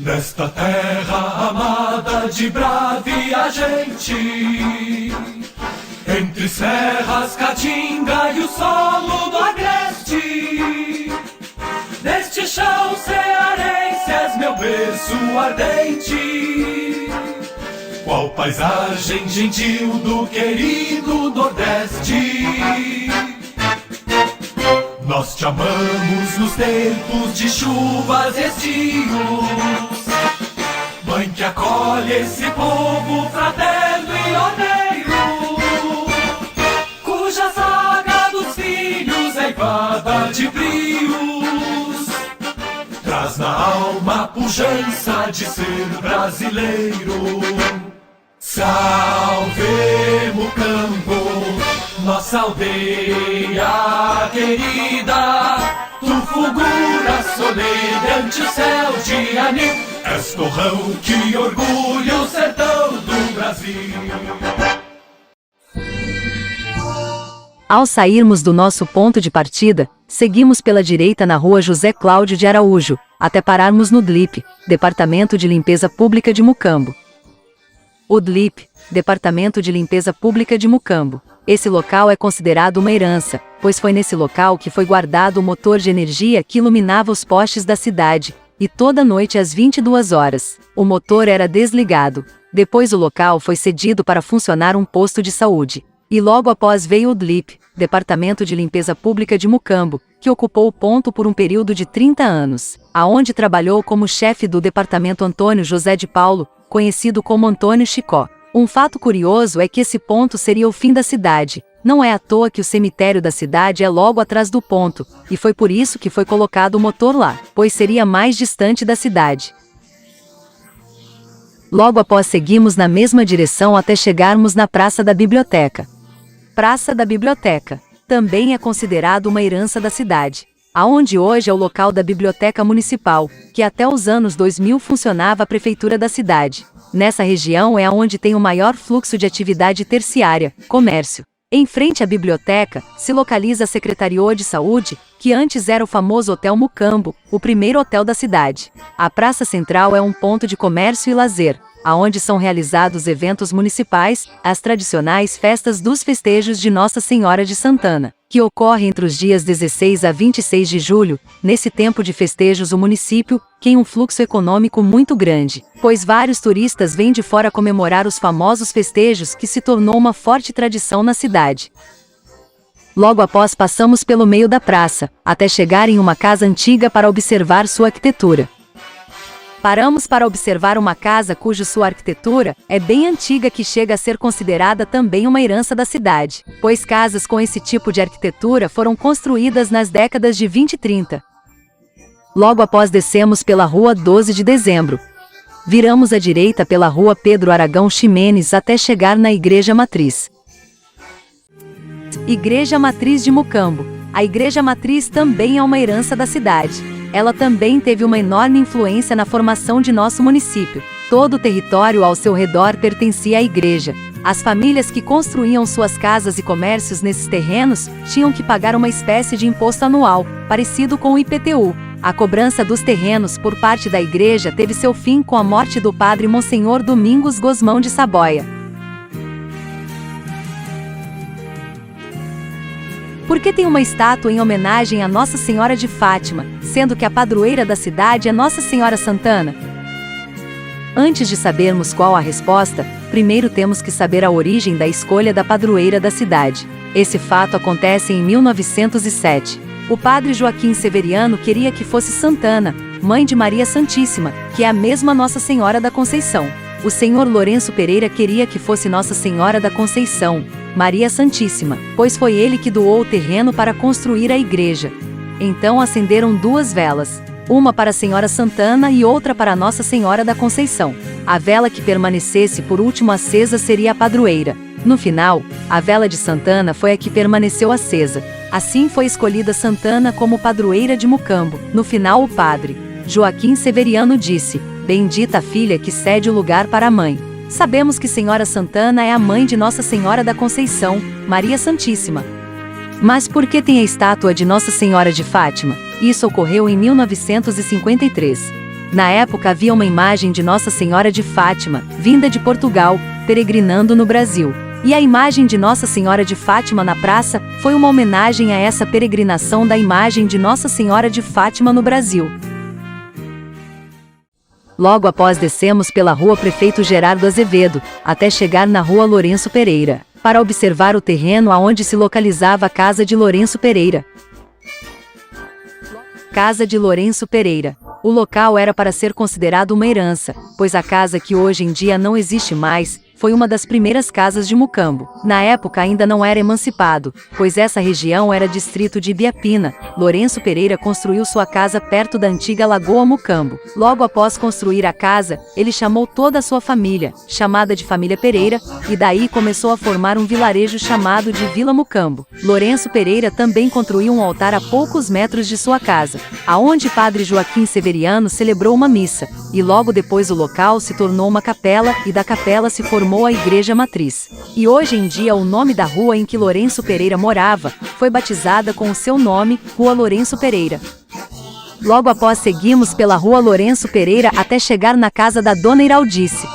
Nesta terra amada de bravia gente, entre serras, caatinga e o solo do agreste, neste chão cearense és meu berço ardente, qual paisagem gentil do querido Nordeste. Nós te amamos nos tempos de chuvas e estios, mãe que acolhe esse povo fraterno e honeiro, cuja saga dos filhos é eivada de brios, traz na alma a pujança de ser brasileiro. Salve Mucambo, nossa aldeia querida, tu fulguras soleil ante o céu de anil, és torrão que orgulha o sertão do Brasil. Ao sairmos do nosso ponto de partida, seguimos pela direita na rua José Cláudio de Araújo, até pararmos no DLIP, Departamento de Limpeza Pública de Mucambo. O DLIP, Departamento de Limpeza Pública de Mucambo. Esse local é considerado uma herança, pois foi nesse local que foi guardado o motor de energia que iluminava os postes da cidade, e toda noite às 22 horas, o motor era desligado. Depois o local foi cedido para funcionar um posto de saúde. E logo após veio o DLIP, Departamento de Limpeza Pública de Mucambo, que ocupou o ponto por um período de 30 anos, aonde trabalhou como chefe do departamento Antônio José de Paulo, conhecido como Antônio Chicó. Um fato curioso é que esse ponto seria o fim da cidade. Não é à toa que o cemitério da cidade é logo atrás do ponto, e foi por isso que foi colocado o motor lá, pois seria mais distante da cidade. Logo após seguimos na mesma direção até chegarmos na Praça da Biblioteca. Praça da Biblioteca também é considerado uma herança da cidade, aonde hoje é o local da Biblioteca Municipal, que até os anos 2000 funcionava a prefeitura da cidade. Nessa região é onde tem o maior fluxo de atividade terciária, comércio. Em frente à biblioteca, se localiza a Secretaria de Saúde, que antes era o famoso Hotel Mucambo, o primeiro hotel da cidade. A Praça Central é um ponto de comércio e lazer, aonde são realizados eventos municipais, as tradicionais festas dos festejos de Nossa Senhora de Santana, que ocorre entre os dias 16 a 26 de julho. Nesse tempo de festejos o município tem um fluxo econômico muito grande, pois vários turistas vêm de fora comemorar os famosos festejos que se tornou uma forte tradição na cidade. Logo após passamos pelo meio da praça, até chegar em uma casa antiga para observar sua arquitetura. Paramos para observar uma casa cuja sua arquitetura é bem antiga, que chega a ser considerada também uma herança da cidade, pois casas com esse tipo de arquitetura foram construídas nas décadas de 20 e 30. Logo após descemos pela rua 12 de Dezembro. Viramos à direita pela rua Pedro Aragão Ximenes até chegar na Igreja Matriz. Igreja Matriz de Mucambo. A Igreja Matriz também é uma herança da cidade. Ela também teve uma enorme influência na formação de nosso município. Todo o território ao seu redor pertencia à igreja. As famílias que construíam suas casas e comércios nesses terrenos tinham que pagar uma espécie de imposto anual, parecido com o IPTU. A cobrança dos terrenos por parte da igreja teve seu fim com a morte do padre Monsenhor Domingos Gosmão de Saboia. Porque tem uma estátua em homenagem a Nossa Senhora de Fátima, sendo que a padroeira da cidade é Nossa Senhora Santana? Antes de sabermos qual a resposta, primeiro temos que saber a origem da escolha da padroeira da cidade. Esse fato acontece em 1907. O padre Joaquim Severiano queria que fosse Santana, mãe de Maria Santíssima, que é a mesma Nossa Senhora da Conceição. O senhor Lourenço Pereira queria que fosse Nossa Senhora da Conceição, Maria Santíssima, pois foi ele que doou o terreno para construir a igreja. Então acenderam duas velas, uma para a Senhora Santana e outra para Nossa Senhora da Conceição. A vela que permanecesse por último acesa seria a padroeira. No final, a vela de Santana foi a que permaneceu acesa. Assim foi escolhida Santana como padroeira de Mucambo. No final, o padre Joaquim Severiano disse: "Bendita a filha que cede o lugar para a mãe." Sabemos que Senhora Santana é a mãe de Nossa Senhora da Conceição, Maria Santíssima. Mas por que tem a estátua de Nossa Senhora de Fátima? Isso ocorreu em 1953. Na época havia uma imagem de Nossa Senhora de Fátima, vinda de Portugal, peregrinando no Brasil. E a imagem de Nossa Senhora de Fátima na praça foi uma homenagem a essa peregrinação da imagem de Nossa Senhora de Fátima no Brasil. Logo após descemos pela Rua Prefeito Gerardo Azevedo, até chegar na Rua Lourenço Pereira, para observar o terreno aonde se localizava a casa de Lourenço Pereira. Casa de Lourenço Pereira. O local era para ser considerado uma herança, pois a casa, que hoje em dia não existe mais, foi uma das primeiras casas de Mucambo. Na época ainda não era emancipado, pois essa região era distrito de Ibiapina. Lourenço Pereira construiu sua casa perto da antiga Lagoa Mucambo. Logo após construir a casa, ele chamou toda a sua família, chamada de família Pereira, e daí começou a formar um vilarejo chamado de Vila Mucambo. Lourenço Pereira também construiu um altar a poucos metros de sua casa, aonde Padre Joaquim Severiano celebrou uma missa, e logo depois o local se tornou uma capela, e da capela se formou a Igreja Matriz. E hoje em dia o nome da rua em que Lourenço Pereira morava foi batizada com o seu nome, Rua Lourenço Pereira. Logo após seguimos pela Rua Lourenço Pereira até chegar na casa da Dona Iraldice.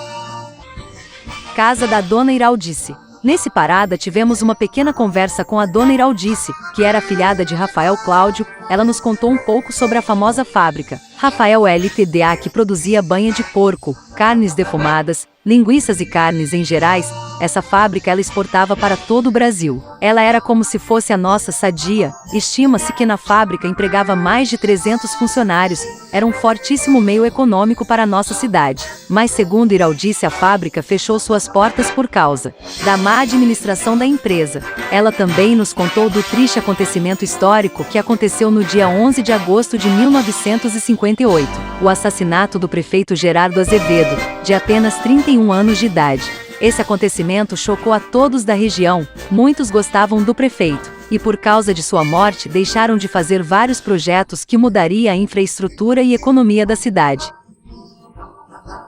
Casa da Dona Iraldice. Nesse parada tivemos uma pequena conversa com a Dona Iraldice, que era afilhada de Rafael Cláudio. Ela nos contou um pouco sobre a famosa fábrica Rafael LTDA, que produzia banha de porco, carnes defumadas, linguiças e carnes em gerais. Essa fábrica ela exportava para todo o Brasil. Ela era como se fosse a nossa Sadia. Estima-se que na fábrica empregava mais de 300 funcionários. Era um fortíssimo meio econômico para a nossa cidade. Mas segundo Iraldice, a fábrica fechou suas portas por causa da má administração da empresa. Ela também nos contou do triste acontecimento histórico que aconteceu no dia 11 de agosto de 1958, o assassinato do prefeito Gerardo Azevedo, de apenas 31 anos de idade. Esse acontecimento chocou a todos da região. Muitos gostavam do prefeito, e por causa de sua morte deixaram de fazer vários projetos que mudaria a infraestrutura e economia da cidade.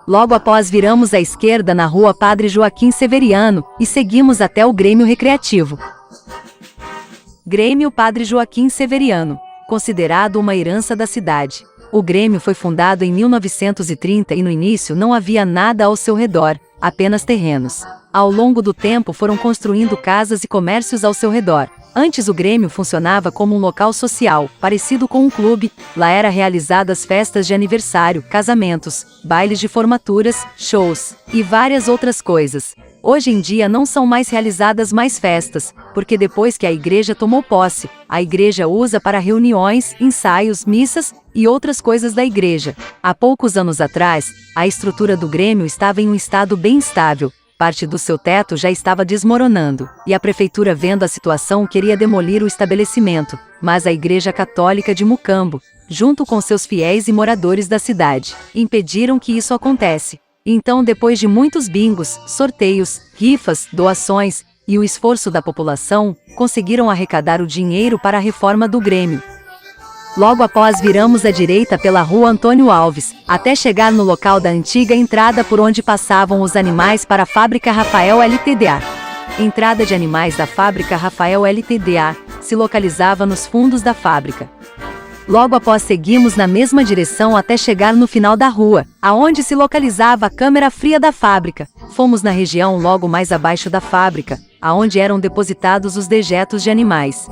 Logo após viramos à esquerda na Rua Padre Joaquim Severiano, e seguimos até o Grêmio Recreativo. Grêmio Padre Joaquim Severiano, considerado uma herança da cidade. O Grêmio foi fundado em 1930 e no início não havia nada ao seu redor, apenas terrenos. Ao longo do tempo foram construindo casas e comércios ao seu redor. Antes o Grêmio funcionava como um local social, parecido com um clube. Lá era realizadas festas de aniversário, casamentos, bailes de formaturas, shows e várias outras coisas. Hoje em dia não são mais realizadas mais festas, porque depois que a igreja tomou posse, a igreja usa para reuniões, ensaios, missas e outras coisas da igreja. Há poucos anos atrás, a estrutura do Grêmio estava em um estado bem instável. Parte do seu teto já estava desmoronando, e a prefeitura, vendo a situação, queria demolir o estabelecimento, mas a Igreja Católica de Mucambo, junto com seus fiéis e moradores da cidade, impediram que isso acontecesse. Então, depois de muitos bingos, sorteios, rifas, doações e o esforço da população, conseguiram arrecadar o dinheiro para a reforma do Grêmio. Logo após viramos à direita pela Rua Antônio Alves, até chegar no local da antiga entrada por onde passavam os animais para a fábrica Rafael LTDA. Entrada de animais da fábrica Rafael LTDA se localizava nos fundos da fábrica. Logo após seguimos na mesma direção até chegar no final da rua, aonde se localizava a câmara fria da fábrica. Fomos na região logo mais abaixo da fábrica, aonde eram depositados os dejetos de animais.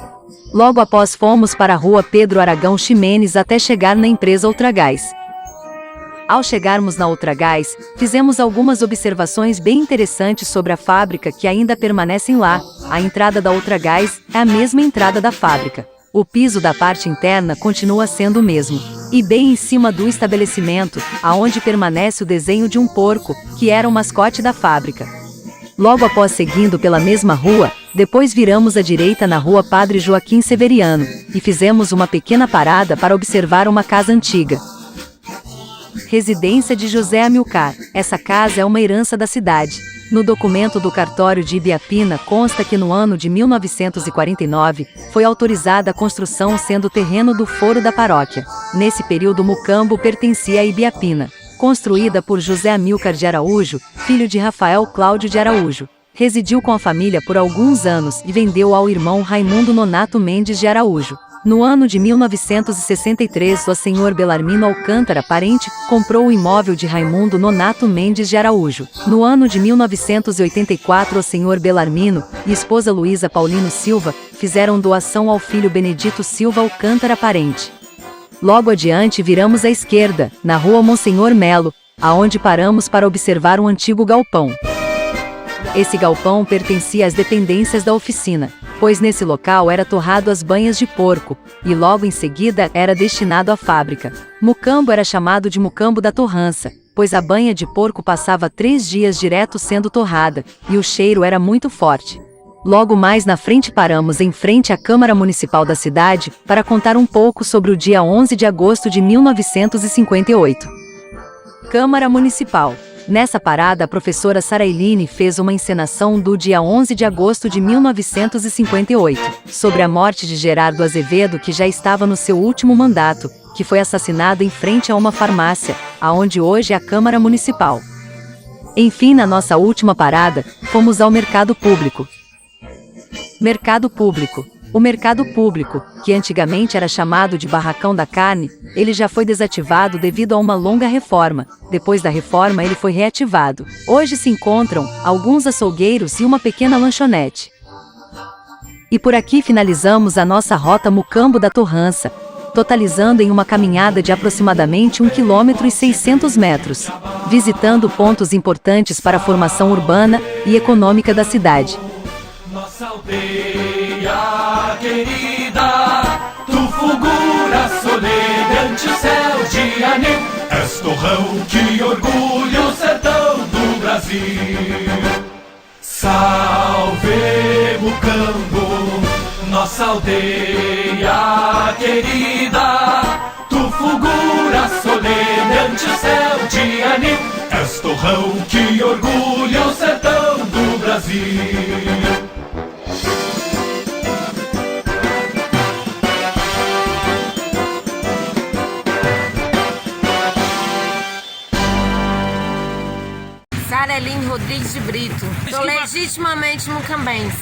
Logo após fomos para a Rua Pedro Aragão Ximenes até chegar na empresa Ultragás. Ao chegarmos na Ultragás, fizemos algumas observações bem interessantes sobre a fábrica que ainda permanecem lá. A entrada da Ultragás é a mesma entrada da fábrica. O piso da parte interna continua sendo o mesmo. E bem em cima do estabelecimento, aonde permanece o desenho de um porco, que era o mascote da fábrica. Logo após seguindo pela mesma rua, depois viramos à direita na Rua Padre Joaquim Severiano, e fizemos uma pequena parada para observar uma casa antiga. Residência de José Amilcar. Essa casa é uma herança da cidade. No documento do cartório de Ibiapina consta que no ano de 1949, foi autorizada a construção sendo terreno do foro da paróquia. Nesse período Mucambo pertencia a Ibiapina. Construída por José Amilcar de Araújo, filho de Rafael Cláudio de Araújo. Residiu com a família por alguns anos e vendeu ao irmão Raimundo Nonato Mendes de Araújo. No ano de 1963, o senhor Belarmino Alcântara Parente comprou o imóvel de Raimundo Nonato Mendes de Araújo. No ano de 1984, o senhor Belarmino e esposa Luísa Paulino Silva fizeram doação ao filho Benedito Silva Alcântara Parente. Logo adiante viramos à esquerda, na rua Monsenhor Melo, aonde paramos para observar um antigo galpão. Esse galpão pertencia às dependências da oficina, pois nesse local era torrado as banhas de porco, e logo em seguida era destinado à fábrica. Mucambo era chamado de Mucambo da Torrança, pois a banha de porco passava 3 dias direto sendo torrada, e o cheiro era muito forte. Logo mais na frente paramos em frente à Câmara Municipal da cidade, para contar um pouco sobre o dia 11 de agosto de 1958. Câmara Municipal. Nessa parada, a professora Sarailine fez uma encenação do dia 11 de agosto de 1958, sobre a morte de Gerardo Azevedo, que já estava no seu último mandato, que foi assassinado em frente a uma farmácia, aonde hoje é a Câmara Municipal. Enfim, na nossa última parada, fomos ao Mercado Público. Mercado Público. O mercado público, que antigamente era chamado de Barracão da Carne, ele já foi desativado devido a uma longa reforma. Depois da reforma ele foi reativado. Hoje se encontram alguns açougueiros e uma pequena lanchonete. E por aqui finalizamos a nossa rota Mucambo da Torrança, totalizando em uma caminhada de aproximadamente 1,6 km, visitando pontos importantes para a formação urbana e econômica da cidade. Nossa aldeia querida, tu fulgura soledade o céu de anil. És torrão que orgulha o sertão do Brasil. Salve Mucambo, nossa aldeia querida, tu fulgura soledade o céu de anil. És torrão que orgulha o sertão do Brasil. Sarailine Rodrigues de Brito. Sou legitimamente mucambense.